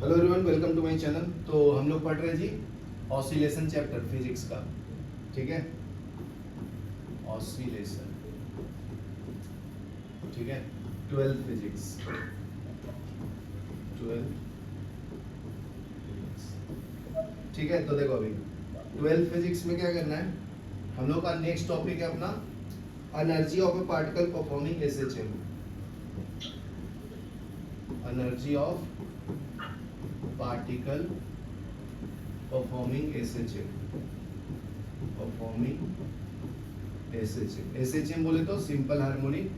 Hello everyone, welcome to my channel. तो हम लोग पढ़ रहे हैं जी ऑसिलेशन चैप्टर फिजिक्स का। ठीक है, ऑसिलेशन, ठीक है, 12 फिजिक्स, 12 फिजिक्स। ठीक है, तो देखो अभी 12 फिजिक्स में क्या करना है, हम लोग का नेक्स्ट टॉपिक है अपना energy of A particle performing SHM. Energy of particle performing SHM, performing SHM. SHM बोले तो सिंपल हार्मोनिक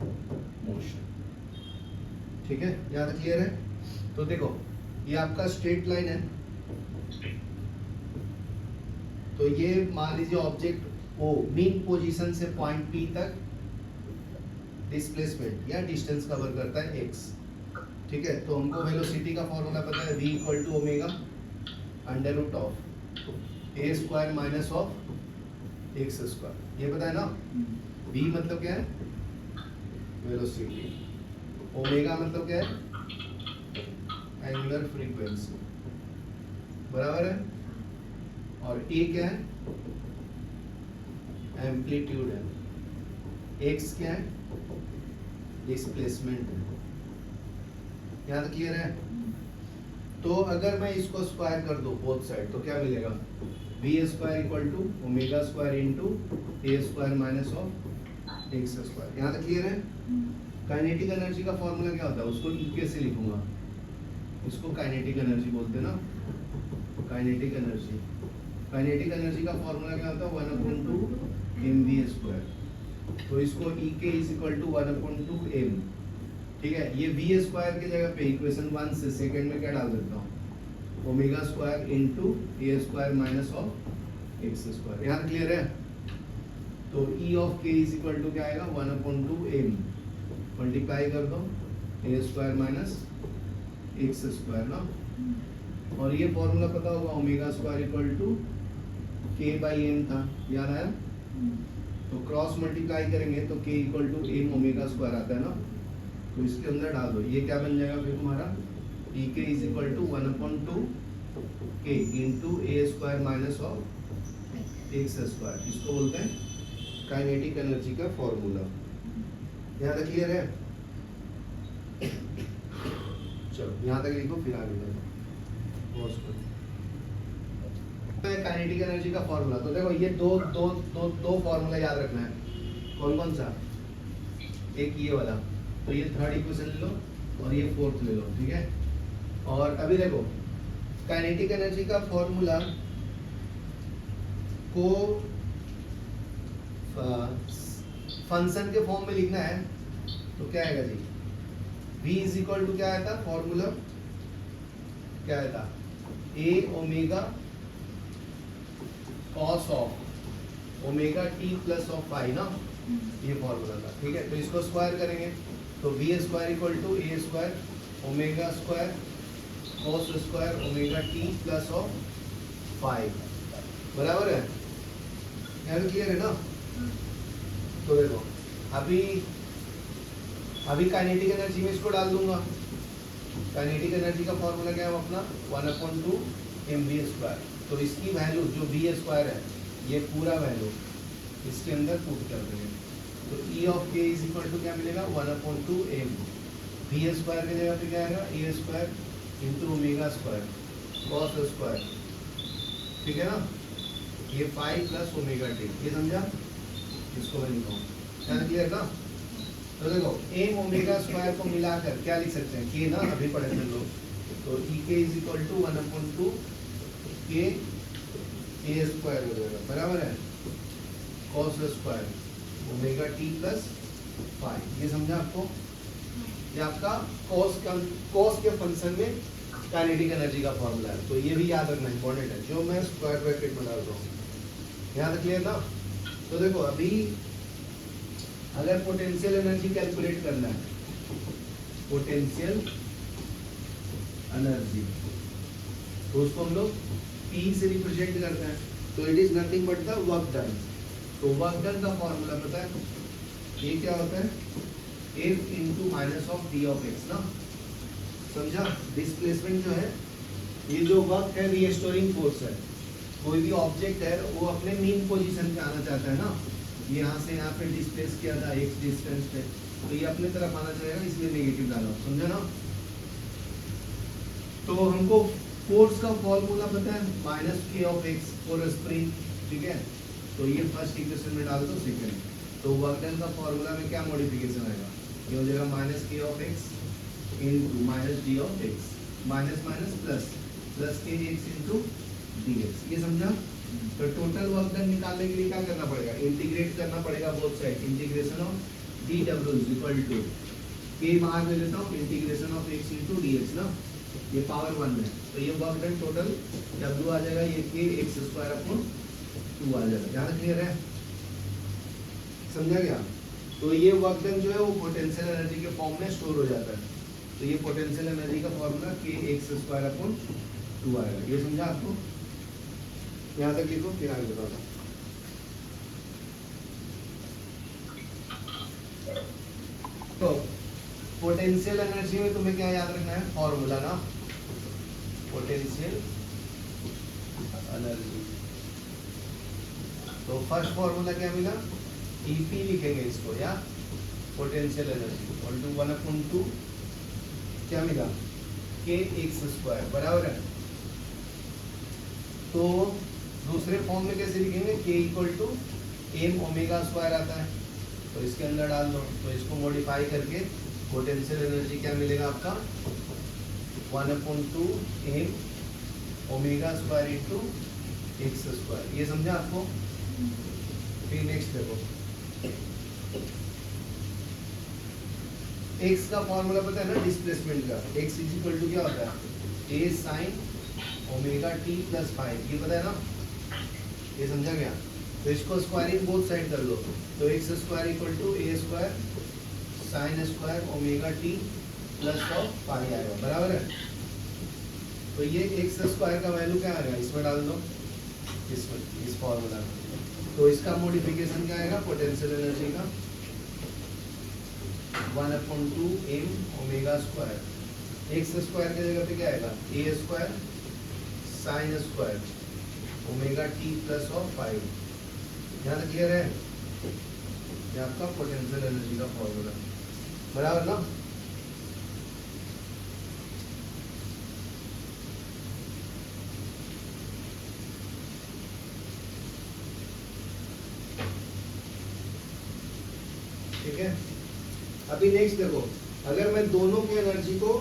मोशन। ठीक है, यहाँ तक क्लियर है। तो देखो ये आपका स्ट्रेट लाइन है, तो ये मान लीजिए ऑब्जेक्ट ओ मीन पोजीशन से पॉइंट पी तक डिस्प्लेसमेंट या डिस्टेंस कवर करता है x। ठीक है, तो हमको वेलोसिटी का फॉर्मूला पता है, v equal to omega under root of A square minus of X square. ये पता है ना। v मतलब क्या है, वेलोसिटी। ओमेगा मतलब क्या है, एंगुलर फ्रीक्वेंसी, बराबर है। और a क्या है, एम्पलीट्यूड है। x क्या है, डिस्प्लेसमेंट है। यहाँ तक क्लियर है। तो अगर मैं इसको स्क्वायर कर दूं बोथ साइड तो क्या मिलेगा, V square equal to omega square into A square minus of X square. यहाँ तक क्लियर है। काइनेटिक एनर्जी का फॉर्मूला क्या होता है, उसको ई से लिखूंगा, इसको काइनेटिक एनर्जी बोलते हैं ना, काइनेटिक एनर्जी। काइनेटिक एनर्जी का फॉर्मूला क्या होता है, 1/2 mv स्क्वायर। तो इसको ई के इज इक्वल टू 1/2 m। ठीक है, ये वी स्क्वायर की जगह पे इक्वेशन 1 से सेकंड में क्या डाल देता हूँ, omega square into A square minus of X square. यहाँ क्लियर है। तो E of K is equal to क्या आएगा, 1/2 m मल्टीप्लाई कर दो A square minus X square ना। और ये फॉर्मूला पता होगा, omega square equal to K by M था, याद आया। तो क्रॉस मल्टीप्लाई करेंगे तो K equal to M omega square आता है ना। तो इसके अंदर डाल दो, ये क्या बन जाएगा फिर तुम्हारा, ई के इज इक्वल टू 1/2 के into A square minus of X square. इसको बोलते हैं काइनेटिक एनर्जी का फॉर्मूला। यहाँ तक क्लियर है। चलो यहाँ तक लिखो, फिर आगे बढ़ो। काइनेटिक एनर्जी का फॉर्मूला, तो देखो ये दो फॉर्मूला याद रखना है। कौन कौन सा, एक ये वाला, तो ये थर्ड इक्वेशन ले लो और ये फोर्थ ले लो। ठीक है, और अभी देखो काइनेटिक एनर्जी का फॉर्मूला को फंक्शन के फॉर्म में लिखना है तो क्या आएगा जी, v इज इक्वल टू क्या आया था, फॉर्मूला क्या आया था, a omega cos of omega T plus of phi ना, ये फॉर्मूला था। ठीक है, तो इसको स्क्वायर करेंगे तो V square equal to A square omega square cos square omega T plus of five, बराबर है। यार क्लियर है ना। तो देखो अभी काइनेटिक एनर्जी में इसको डाल दूंगा। काइनेटिक एनर्जी का फॉर्मूला क्या है अपना, 1/2 mv स्क्वायर। तो इसकी वैल्यू जो वी स्क्वायर है, ये पूरा वैल्यू इसके अंदर पुट कर देंगे। तो E of K is equal to क्या मिलेगा, 1/2 m। वी स्क्वायर की जगह पे क्या आएगा, A square into omega square cos square. ठीक है ना, ये 5 प्लस ओमेगा टी, ये समझा। इसको मैं लिखूँ, क्या क्लियर ना। तो देखो एम ओमेगा स्क्वायर को मिलाकर क्या लिख सकते हैं, के ना, अभी पढ़े थे लोग। तो ई के इज इक्वल टू 1/2 के ए स्क्वायर हो जाएगा, बराबर है, cos square omega T plus 5। ये समझा आपको। ये आपका कॉस के फंक्शन में काइनेटिक एनर्जी का फॉर्मूला है, तो ये भी याद रखना इंपॉर्टेंट है, जो मैं स्क्वायर ब्रैकेट में डाल रहा हूँ। यहाँ तक क्लियर ना। तो देखो अभी अगर पोटेंशियल एनर्जी कैलकुलेट करना है, पोटेंशियल एनर्जी, तो उसको हम लोग P से रिप्रेजेंट करते हैं। तो it is nothing but the work done. तो वर्क डन का फॉर्मूला पता है, ये क्या होता है, F into minus of D of x ना। समझा, डिस्प्लेसमेंट जो है ये जो वर्क है रीस्टोरिंग फोर्स है। कोई भी ऑब्जेक्ट है वो अपने मीन पोजीशन पे आना चाहता है ना, यहाँ से यहाँ पे डिस्प्लेस किया था x डिस्टेंस पे, तो ये अपने तरफ आना चाहेगा, इसलिए नेगेटिव डाला, समझा ना। तो हमको फोर्स का फॉर्मूला पता है, माइनस के ऑफ एक्स फॉर स्प्रिंग, ठीक है। तो ये फर्स्ट इक्वेशन में डाल दो सेकंड, तो वर्क डन का फॉर्मूला में क्या मॉडिफिकेशन आएगा, ये हो जाएगा माइनस के of X into minus D of x, minus minus plus, plus के एक्स इंटू डी एक्स, ये समझा। तो टोटल वर्क डन निकालने के लिए क्या करना पड़ेगा, इंटीग्रेट करना पड़ेगा both side, integration of D W is equal to K बाहर ले लेता हूँ, integration of X into D X ना, ये पावर 1 में, तो ये वर्क डन टोटल डब्ल्यू आ जाएगा, ये के एक्स स्क्वायर अपॉन 2 आ जाएगा। ध्यान क्लियर है, समझा गया। तो ये वर्क डन जो है वो पोटेंशियल एनर्जी के फॉर्म में स्टोर हो जाता है, तो ये पोटेंशियल एनर्जी का फॉर्मूला के एक्स स्क्वायर अपॉन 2 आएगा, ये समझा आपको। यहाँ तक लिखो, फिर आगे बताता हूँ। तो पोटेंशियल एनर्जी में तुम्हें क्या याद रखना है, फॉर्मूला ना, पोटेंशियल एनर्जी। तो फर्स्ट फॉर्मूला क्या मिला, ईपी लिखेंगे इसको, या पोटेंशियल एनर्जी इक्वल टू 1/2 क्या मिला, के एक्स स्क्वायर, बराबर है। तो दूसरे फॉर्म में कैसे लिखेंगे, K equal to M omega square आता है, तो इसके अंदर डाल दो, तो इसको मॉडिफाई करके पोटेंशियल एनर्जी क्या मिलेगा आपका, 1/2 M omega square into X square, ये समझा आपको। फिर नेक्स्ट देखो, एक्स का फॉर्मूला पता है ना डिस्प्लेसमेंट का, एक्स इज इक्वल टू क्या होता है, A sine omega T plus five, ये पता है ना, ये समझा गया। तो इसको स्क्वायरिंग बोथ साइड कर लो, तो x square equal to A square sine square omega T plus of pi आएगा, बराबर है। तो ये एक्स स्क्वायर का वैल्यू क्या आएगा, इसमें डाल दो, इसमें इस फॉर्मूला में, तो इसका मॉडिफिकेशन क्या आएगा, पोटेंशियल एनर्जी का 1/2 M omega square, X square की जगह पे क्या आएगा, A square sine square omega T plus of 5। यहाँ तक क्लियर है, ये आपका पोटेंशियल एनर्जी का फॉर्मूला, बराबर ना। ठीक है, अभी नेक्स्ट देखो, अगर मैं दोनों की एनर्जी को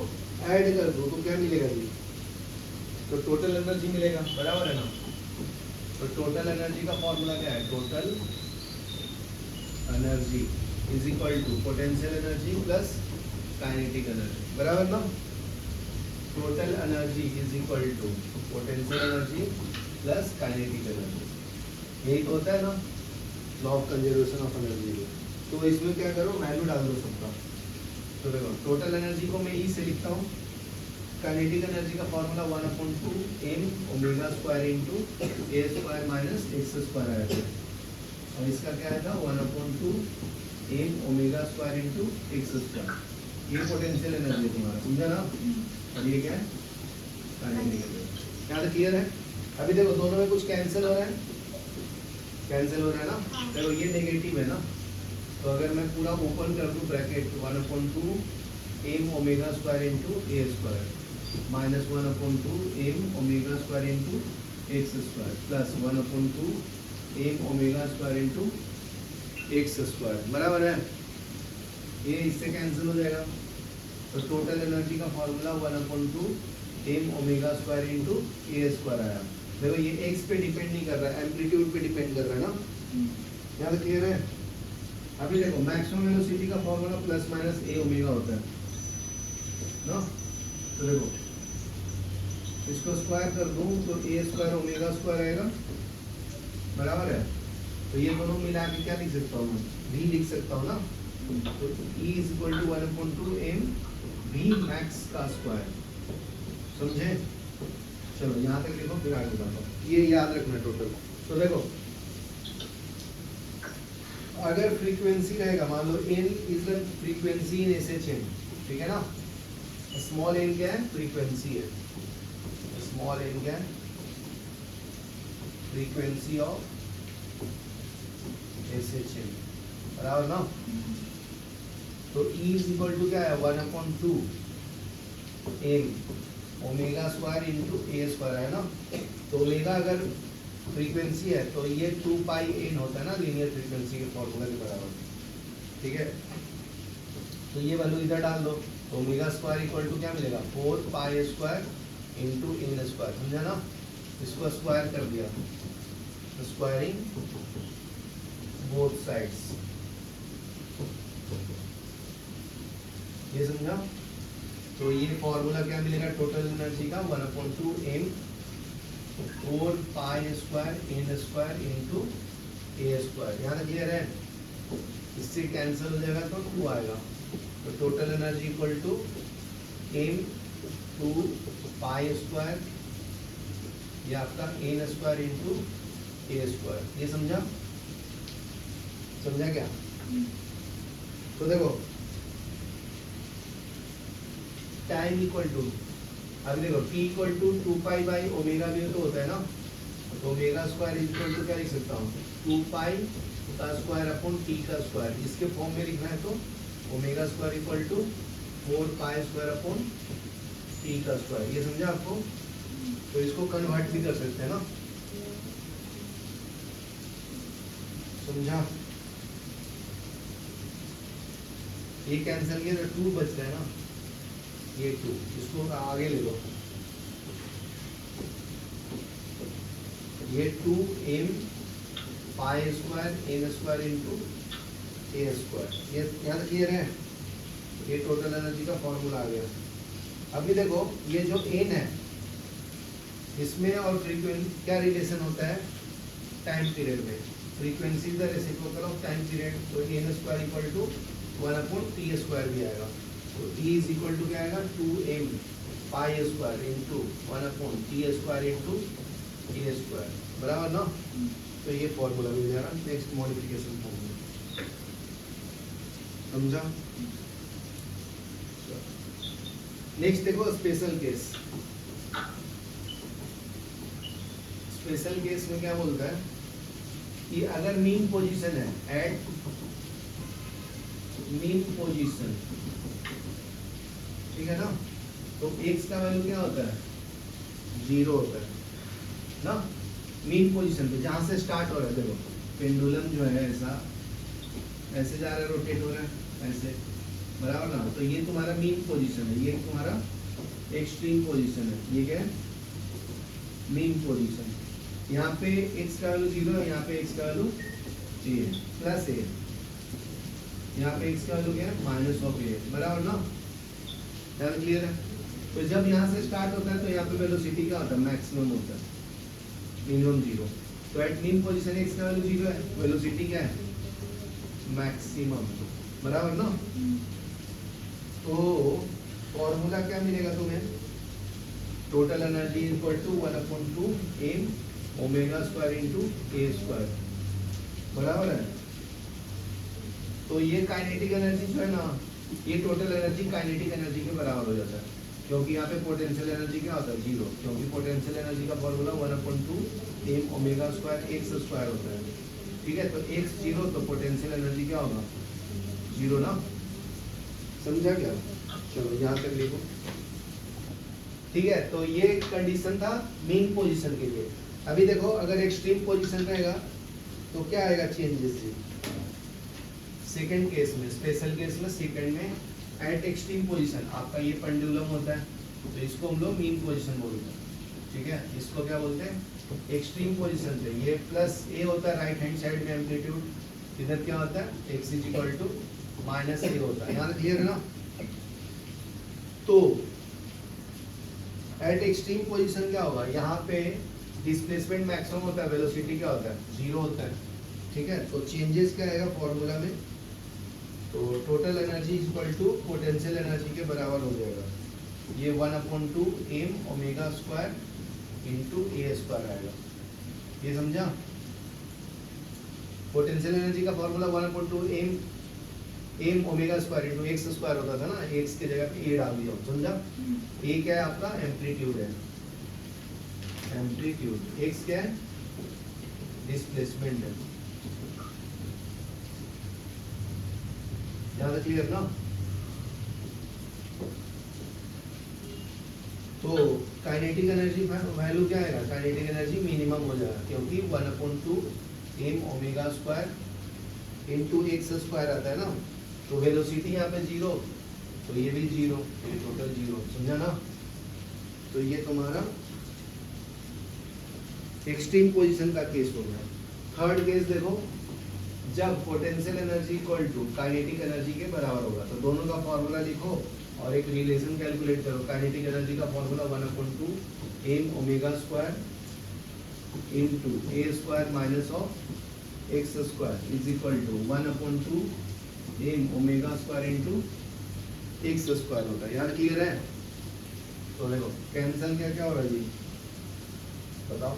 ऐड कर दूं तो क्या मिलेगा जी, तो टोटल एनर्जी मिलेगा, बराबर है ना। तो टोटल एनर्जी का फॉर्मूला क्या है, total energy is equal to potential energy plus kinetic energy, बराबर ना। Total energy is equal to potential energy plus kinetic energy, यही तो होता है ना law of conservation of energy. तो इसमें क्या करो, वैल्यू डाल दो सबका। तो देखो टोटल एनर्जी को मैं ई से लिखता हूँ, काइनेटिक एनर्जी का formula 1/2 M omega square into A square minus X square आएगा, और इसका क्या आएगा 1/2 M omega square into X square, ये पोटेंशियल एनर्जी तुम्हारा, समझा ना। और ये क्या है, काइनेटिक एनर्जी। यहाँ तक क्लियर है। अभी देखो दोनों में कुछ कैंसिल हो रहा है, कैंसिल हो रहा है ना, देखो ये नेगेटिव है ना, तो अगर मैं पूरा ओपन कर दूं bracket 1/2 M omega square into A square minus 1/2 M omega square into X square plus 1/2 M omega square into X square, बराबर है। ये इससे कैंसिल हो जाएगा, तो टोटल एनर्जी का formula 1/2 M omega square into A square आया। देखो ये एक्स पे डिपेंड नहीं कर रहा है, एम्पलीट्यूड पे डिपेंड कर रहा है ना, यहाँ तक क्लियर है। अभी देखो मैक्सिमम वेलोसिटी का फॉर्मूला प्लस माइनस ए ओमेगा होता है ना, तो देखो इसको स्क्वायर कर दूं तो ए स्क्वायर ओमेगा स्क्वायर आएगा, बराबर है। तो ये दोनों मिला के क्या लिख सकता हूँ, भी लिख सकता हूँ ना, तो E is equal to 1/2 M V max का स्क्वायर, समझे। चलो यहाँ तक लिखो, फिर आगे बताता हूँ, ये याद रखना टोटल। तो देखो अगर फ्रीक्वेंसी रहेगा, मान लो n is the frequency in SHM, ठीक है ना, स्मॉल n क्या है, फ्रीक्वेंसी है, स्मॉल एन क्या है, फ्रीक्वेंसी ऑफ SHM, बराबर ना। तो E इज इक्वल टू क्या है 1/2 m omega square into A square है ना। तो ओमेगा अगर फ्रीक्वेंसी है तो ये 2 पाई n होता है ना लीनियर फ्रीक्वेंसी के फॉर्मूला के बराबर, ठीक है। तो ये वैल्यू इधर डाल दो, तो ओमेगा स्क्वायर इक्वल टू क्या मिलेगा 4 pi square into n square, समझा ना। इसको स्क्वायर कर दिया, स्क्वायरिंग बोथ साइड्स, ये समझा। तो ये फॉर्मूला क्या मिलेगा टोटल एनर्जी का 1/2 m 4 pi square n square into A square. यहाँ तक क्लियर है, इससे कैंसिल हो जाएगा तो 2 आएगा। तो total energy equal to m 2 pi square, ये आपका n square into A square, ये समझा। समझा क्या? तो देखो टाइम इक्वल टू, अब देखो t equal to 2 pi by omega भी तो होता है ना। तो ओमेगा स्क्वायर इक्वल टू क्या लिख सकता हूँ 2 पाई का स्क्वायर अपॉन t का स्क्वायर। इसके फॉर्म में लिखना है तो omega square equal to 4 pi square upon t का स्क्वायर, ये समझा आपको। तो इसको कन्वर्ट भी कर सकते हैं ना, समझा। ये कैंसिल किया तो 2 बच गया ना, ये 2, इसको आगे ले लो, ये 2 m pi square n square into A square, ये यहाँ तक क्लियर है। ये टोटल एनर्जी का फॉर्मूला आ गया। अभी देखो ये जो n है इसमें और फ्रीक्वेंसी क्या रिलेशन होता है टाइम पीरियड में, frequency is the reciprocal of time period. तो n square equal to 1/t square भी आएगा। तो E इज इक्वल टू क्या आएगा 2m pi square into 1/t square into A square, बराबर ना। तो ये फॉर्मूला मिल जाएगा नेक्स्ट मॉडिफिकेशन फॉर्मूला, समझा। नेक्स्ट देखो स्पेशल केस। स्पेशल केस में क्या बोलता है कि अगर मीन पोजीशन है एट मीन पोजीशन, ठीक है ना। तो x का वैल्यू क्या होता है 0 होता है ना। मीन पोजीशन पे जहां से स्टार्ट हो रहा है, देखो पेंडुलम जो है ऐसा ऐसे जा रहा है, रोटेट हो रहा है ऐसे, बराबर ना। तो ये तुम्हारा मीन पोजीशन है, ये तुम्हारा एक्सट्रीम पोजीशन है, ये क्या है मीन पोजीशन। यहाँ पे x का वैल्यू 0 है, यहाँ पे x का वैल्यू a प्लस a, यहाँ पे x का वैल्यू क्या है -a, बराबर ना। क्लियर है। तो जब यहाँ से स्टार्ट होता है तो यहाँ पे वेलोसिटी क्या होता है मैक्सिमम होता है, मिनिमम 0। तो एट मीन पोजीशन x का वैल्यू 0 है, वेलोसिटी क्या है मैक्सिमम, बराबर ना। तो फॉर्मूला क्या मिलेगा तुम्हें total energy equal to 1/2 m omega square into A square, बराबर है। तो ये काइनेटिक एनर्जी जो है ना, ये टोटल एनर्जी काइनेटिक एनर्जी के बराबर हो जाता है, क्योंकि यहाँ पे पोटेंशियल एनर्जी क्या होता है 0, क्योंकि पोटेंशियल एनर्जी का formula 1/2 m omega square x square होता है, ठीक है। तो x 0 तो पोटेंशियल एनर्जी क्या होगा 0 ना, समझा क्या। चलो यहाँ तक लिखो, ठीक है। तो ये कंडीशन था मीन पोजीशन के लिए। अभी देखो अगर एक्सट्रीम पोजीशन रहेगा तो क्या आएगा चेंजेस। सेकंड केस में, स्पेशल केस में, सेकंड में एट एक्सट्रीम पोजीशन आपका ये पेंडुलम होता है, तो इसको हम लोग मीन पोजीशन बोलते हैं, ठीक है। इसको क्या बोलते हैं एक्सट्रीम पोजीशन पे। ये प्लस ए होता है राइट हैंड साइड में एम्पलीट्यूड, इधर क्या होता है x is equal to -a होता है, यहाँ क्लियर है ना। तो एट एक्सट्रीम पोजीशन क्या होगा, यहाँ पे डिस्प्लेसमेंट मैक्सिमम होता है, वेलोसिटी क्या होता है 0 होता है, ठीक है। तो चेंजेस क्या आएगा फॉर्मूला में, तो total energy equal to potential energy के बराबर हो जाएगा। ये 1/2 m omega square into A square आएगा, ये समझा। पोटेंशियल एनर्जी का formula 1/2 m omega square into X square होता था ना, एक्स की जगह पे ए डाल दिया, समझा। ए क्या है आपका एम्पलीट्यूड है, एम्पलीट्यूड, एक्स क्या है, डिस्प्लेसमेंट है। ज्यादा क्लियर ना? तो काइनेटिक एनर्जी वैल्यू क्या आएगा, काइनेटिक एनर्जी मिनिमम हो जाएगा, क्योंकि 1/2 m omega square into X square आता है ना। तो वेलोसिटी यहाँ पे 0, तो ये भी 0, ये टोटल 0, समझा ना? तो ये तुम्हारा एक्सट्रीम पोजीशन का केस हो गया। थर्ड केस देखो, जब potential energy equal to kinetic energy के बराबर होगा, तो दोनों का फॉर्मूला लिखो और एक रिलेशन कैलकुलेट करो। काइनेटिक एनर्जी का formula 1/2 m omega square into a square minus of X square is equal to 1/2 m omega square into X square होता है। यार क्लियर है? तो देखो कैंसिल क्या क्या हो रहा है जी, बताओ।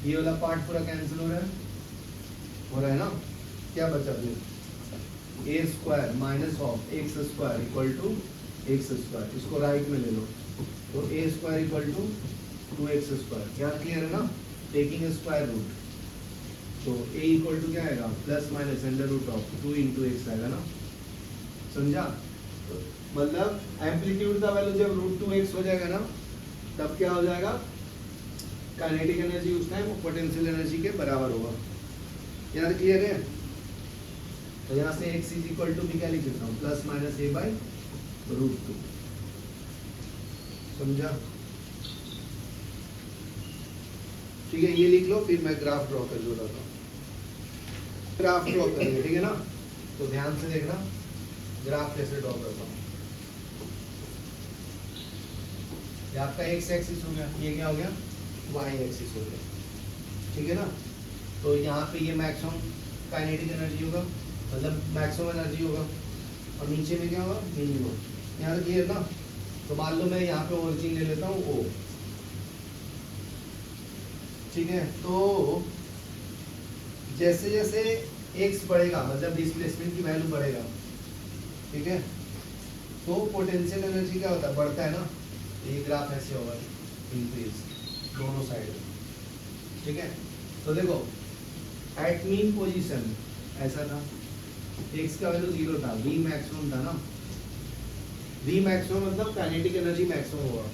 ये वाला पार्ट पूरा कैंसिल हो रहा है ना? क्या बचा फिर, A square minus of X square equal to X square, इसको राइट में ले लो, तो A square equal to 2x square. यहाँ क्लियर है ना? टेकिंग स्क्वायर रूट, तो ए इक्वल टू क्या आएगा, plus minus under root of 2 into X आएगा ना, समझा? तो मतलब एम्पलीट्यूड का वैल्यू जब √2x हो जाएगा ना, तब क्या हो जाएगा, काइनेटिक एनर्जी उस टाइम पोटेंशियल एनर्जी के बराबर होगा। यार क्लियर है? तो यहाँ से x इज इक्वल टू भी क्या लिख देता हूँ, प्लस माइनस a बाई √2, समझा? ठीक है, ये लिख लो, फिर मैं ग्राफ ड्रॉ कर दो रहा हूँ। ग्राफ ड्रॉ करेंगे, ठीक है ना? तो ध्यान से देखना ग्राफ कैसे ड्रॉ करता हूँ। ये आपका x एक्सिस हो गया, ये क्या हो गया, y एक्सिस हो गया, ठीक है ना? तो यहाँ पे ये मैक्सिमम काइनेटिक एनर्जी होगा, मतलब मैक्सिमम एनर्जी होगा, और नीचे में क्या होगा, मिनिमम। यहाँ क्लियर ना? तो मान लो मैं यहाँ पे ओरिजिन ले लेता हूँ O, ठीक है? तो जैसे जैसे x बढ़ेगा, मतलब डिस्प्लेसमेंट की वैल्यू बढ़ेगा, ठीक है, तो पोटेंशियल एनर्जी क्या होता है, बढ़ता है ना? तो ये ग्राफ ऐसे होगा, इंक्रीज दोनों साइड, ठीक है? तो देखो एट मीन पोजीशन ऐसा था, x का वैल्यू 0 था, v मैक्सिमम था ना, v मैक्सिमम मतलब काइनेटिक एनर्जी मैक्सिमम होगा।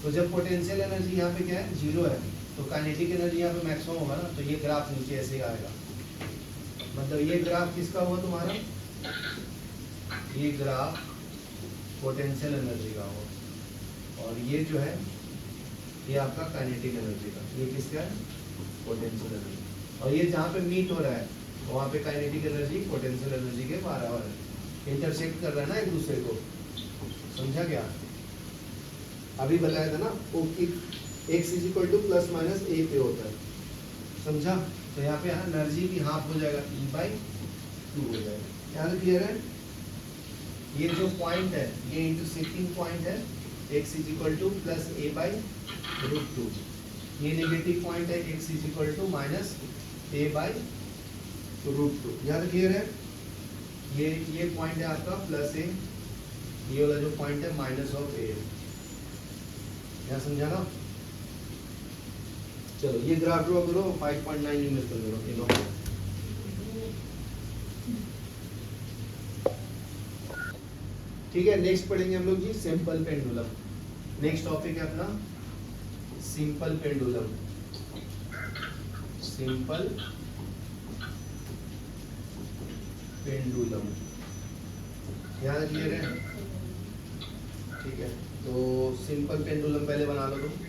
तो जब पोटेंशियल एनर्जी यहाँ पे क्या है, 0 है, तो काइनेटिक एनर्जी यहाँ पे मैक्सिमम होगा ना, तो ये ग्राफ नीचे ऐसे आएगा। मतलब ये ग्राफ किसका हुआ तुम्हारा, ये ग्राफ पोटेंशियल एनर्जी का होगा, और ये जो है ये आपका काइनेटिक एनर्जी का, ये किसका है, पोटेंशियल एनर्जी। और ये जहाँ पे मीट हो रहा है वहाँ पे काइनेटिक एनर्जी पोटेंशियल एनर्जी के बराबर है, इंटरसेक्ट कर रहा है ना एक दूसरे को, समझा क्या? अभी बताया था ना वो x is equal to plus minus a पे होता है, समझा? तो यहाँ पे एनर्जी भी हाफ हो जाएगा, E/2 हो जाएगा। यहाँ क्लियर है? ये जो पॉइंट है ये इंटरसेक्टिंग पॉइंट है, x is equal to plus a by √2, ये नेगेटिव पॉइंट है, x is equal to minus a by √2। यहाँ क्लियर है? ये पॉइंट है आपका प्लस a, ये वाला जो पॉइंट है माइनस ऑफ a, यहाँ समझा ना? चलो ये ग्राफ ड्रॉ करो, 5.9 यूनिट कर दो। ठीक है, नेक्स्ट पढ़ेंगे हम लोग जी सिंपल पेंडुलम। नेक्स्ट टॉपिक है अपना सिंपल पेंडुलम। सिंपल पेंडुलम यहाँ क्लियर है? ठीक है, तो सिंपल पेंडुलम पहले बना लो तुम।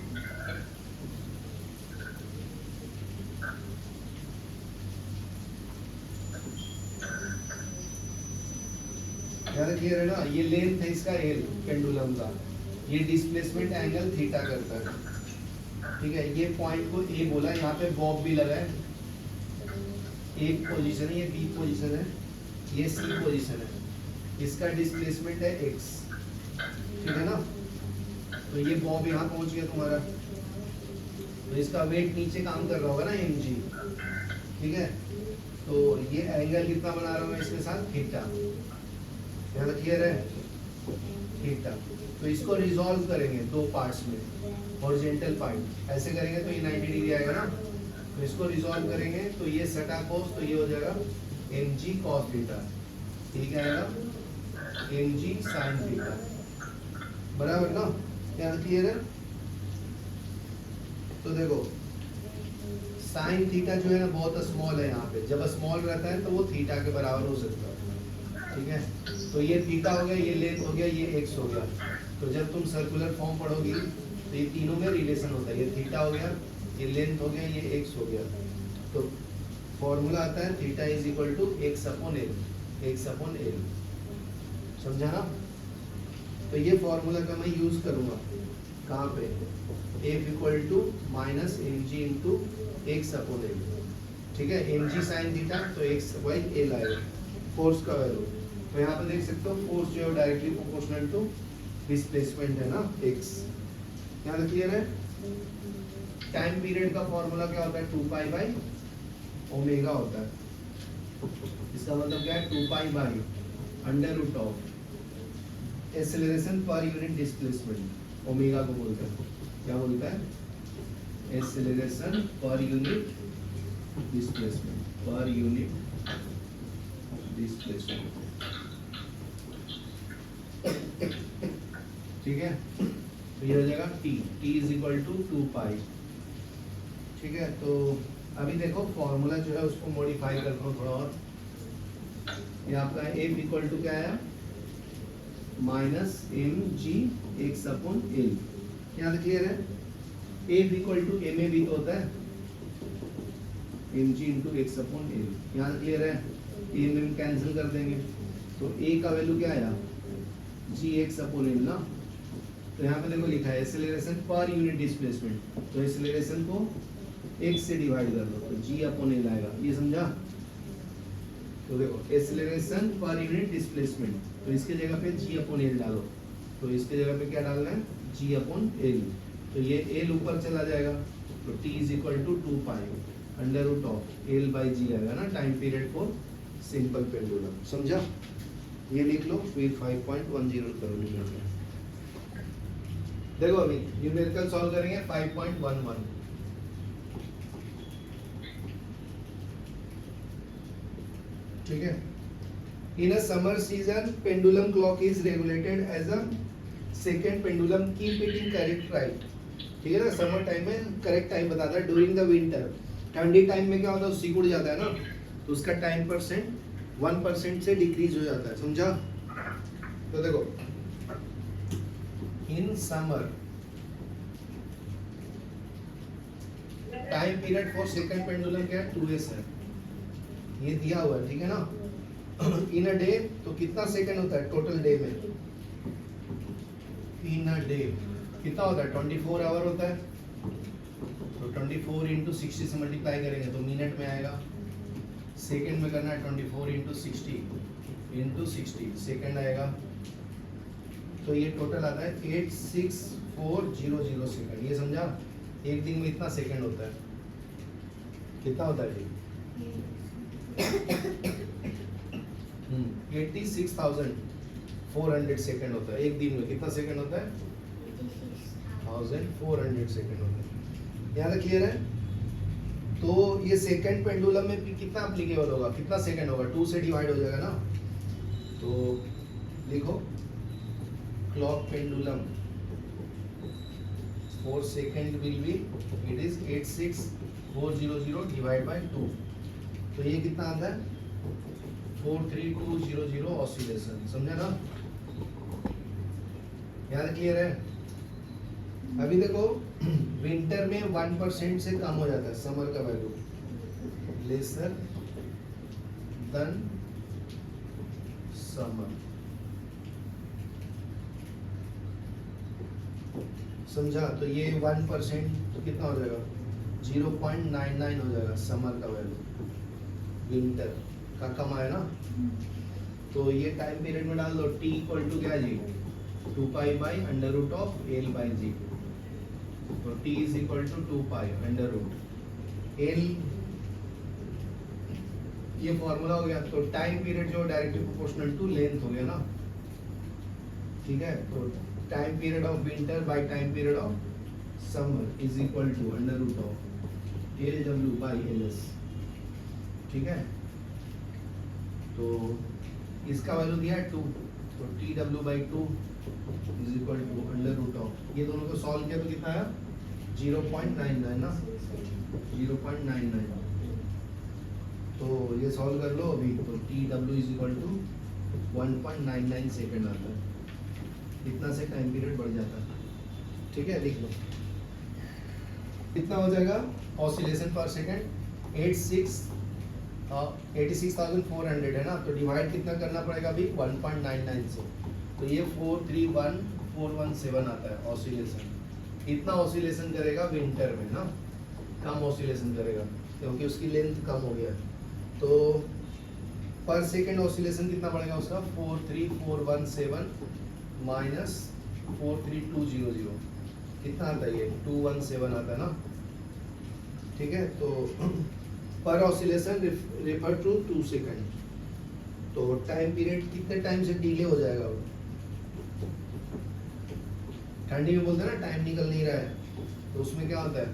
यहाँ क्लियर है ना? ये लेंथ है इसका एल पेंडुलम का, ये डिस्प्लेसमेंट एंगल थीटा करता है, ठीक है? ये पॉइंट को ए बोला, यहाँ पे बॉब भी लगा है, एक पोजीशन है, ये बी पोजीशन है, ये सी पोजीशन है, इसका डिस्प्लेसमेंट है x, ठीक है ना? तो ये बॉब यहाँ पहुंच गया तुम्हारा, तो इसका वेट नीचे काम कर रहा होगा ना mg, ठीक है? तो ये एंगल कितना बना रहा हूँ मैं इसके साथ, थीटा। यहाँ क्लियर है? थीटा। तो इसको रिजॉल्व करेंगे दो पार्ट्स में, हॉरिजॉन्टल पार्ट ऐसे करेंगे तो ये 90 डिग्री आएगा ना, तो इसको रिजॉल्व करेंगे तो ये सटा कोस, तो ये हो जाएगा mg cos थीटा, ठीक है ना, mg sin थीटा, बराबर ना, क्या क्लियर है। तो देखो साइन थीटा जो है ना बहुत स्मॉल है, यहाँ पे जब स्मॉल रहता है तो वो थीटा के बराबर हो सकता है, ठीक है। तो ये थीटा हो गया, ये लेंथ हो गया, ये एक्स हो गया। तो जब तुम सर्कुलर फॉर्म पढ़ोगी तो ये तीनों में रिलेशन होता है, ये थीटा हो गया, ये लेंथ हो गया, ये एक्स हो गया। तो फॉर्मूला आता है theta is equal to x upon l, x upon l, समझा ना। तो ये फॉर्मूला का मैं यूज करूंगा कहाँ पे, f equal to minus m g into x upon l, ठीक है। एम जी साइन थीटा तो एक्स बाई एल आएगा, फोर्स का वैल्यू। तो यहाँ पे देख सकते हो फोर्स जो है डायरेक्टली प्रोपोर्शनल टू डिस्प्लेसमेंट है ना, एक्स। यहाँ तक क्लियर है। टाइम पीरियड का फॉर्मूला क्या होता है, 2 पाई बाई ओमेगा होता है। इसका मतलब क्या है, 2 pi by under root of acceleration per unit displacement, omega को बोलते हैं, क्या बोलता है, acceleration per unit displacement, per unit displacement, ठीक है। तो ये हो जाएगा t, t is equal to 2 pi, ठीक है। तो अभी देखो फॉर्मूला जो है उसको मॉडिफाई करता हूँ थोड़ा और। ये आपका f इक्वल टू क्या है, minus m g x upon l, यहाँ तक क्लियर है। f equal to m a भी तो होता है, m g into x upon l, यहाँ तक क्लियर है। एम एम कैंसिल कर देंगे तो a का वैल्यू क्या आया, जी एक्स अपॉन एल ना। तो यहाँ पे देखो लिखा है एक्सेलरेशन पर यूनिट डिस्प्लेसमेंट, तो एक्सेलरेशन को x से डिवाइड कर दो तो g अपॉन एल आएगा, ये समझा। तो देखो एक्सेलरेशन पर यूनिट डिस्प्लेसमेंट, तो इसके जगह पे g अपॉन एल डालो, तो इसके जगह पे क्या डालना है, g अपॉन एल। तो ये l ऊपर चला जाएगा तो t is equal to 2 pi under root of L by G आएगा ना, time period for simple pendulum, समझा। ये लिख लो, फिर 5.10 करो। देखो अभी न्यूमेरिकल सॉल्व करेंगे 5.11, ठीक है। In a summer season pendulum clock is regulated as a second pendulum, keep it in correct right, ठीक है ना। समर टाइम में करेक्ट टाइम बताता है, ड्यूरिंग द विंटर, ठंडी टाइम में क्या होता है, सिकुड़ जाता है ना, तो उसका टाइम परसेंट 1% से डिक्रीज हो जाता है, समझा। तो देखो in summer time period for second pendulum क्या है, 2s है, ये दिया हुआ है, ठीक है ना। इन अ डे तो कितना सेकंड होता है टोटल डे में, इन अ डे कितना होता है, 24 आवर होता है। तो 24 इंटू 60 से मल्टीप्लाई करेंगे तो मिनट में आएगा, सेकंड में करना है 24 इंटू 60 इंटू 60 सेकंड आएगा। तो ये टोटल आता है 86400 सेकंड, ये समझा। एक दिन में इतना सेकंड होता है, कितना होता है जी, 86,400 सेकंड होता है एक दिन में। कितना सेकंड होता है, 1400 सेकंड होता है, यहाँ तक क्लियर है। तो ये सेकंड पेंडुलम में भी कितना एप्लीकेबल होगा, कितना सेकंड होगा, 2 से डिवाइड हो जाएगा ना। तो लिखो clock pendulum for second will be it is 86400 divided by 2, तो ये कितना आता है 43200 ऑसिलेशन, समझा ना। याद क्लियर है। अभी देखो विंटर में 1% से कम हो जाता है समर का वैल्यू, लेसर देन समर, समझा। तो ये 1% तो कितना हो जाएगा, 0.99 हो जाएगा समर का वैल्यू, विंटर का कम आया ना। तो ये टाइम पीरियड में डाल दो, t इक्वल टू क्या G, 2 pi by under root of L by G. तो t is equal to 2 pi under root L, ये फॉर्मूला हो गया। तो टाइम पीरियड जो डायरेक्टली प्रोपोर्शनल टू लेंथ हो गया ना, ठीक है, तो time period of winter by time period of summer is equal to under root of L W by L S. ठीक है, तो इसका वैल्यू दिया है 2, तो टी डब्ल्यू by 2 is equal to under root of, ये दोनों को सॉल्व किया तो कितना आया 0.99 ना, 0.99। तो ये सॉल्व कर लो अभी, तो टी डब्ल्यू इज इक्वल टू 1.99 सेकेंड आता है, इतना से टाइम पीरियड बढ़ जाता है। ठीक है, लिख लो कितना हो जाएगा ऑसिलेशन पर सेकेंड 86,400 है ना, तो डिवाइड कितना करना पड़ेगा अभी 1.99 से, तो ये 431,417 आता है ऑसिलेशन। इतना ऑसिलेशन करेगा विंटर में ना, कम ऑसिलेशन करेगा क्योंकि उसकी लेंथ कम हो गया। तो पर सेकेंड ऑसिलेशन कितना पड़ेगा उसका 43417 माइनस 43200, कितना आता है ये 217 आता है ना। ठीक है, तो पर ऑसिलेशन रेफर टू 2 सेकंड, तो टाइम पीरियड कितने टाइम से डिले हो जाएगा वो, ठंडी में बोलते हैं ना टाइम निकल नहीं रहा है, तो उसमें क्या होता है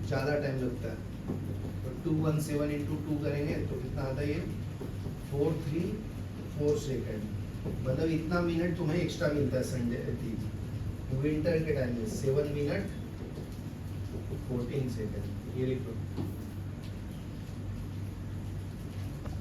ज़्यादा टाइम लगता है। तो 217 इंटू 2 करेंगे तो कितना आता है ये 434 सेकेंड, मतलब इतना मिनट तुम्हें एक्स्ट्रा मिलता है संडे विंटर के टाइम में 7 मिनट 14 सेकेंड, ये लिख लो।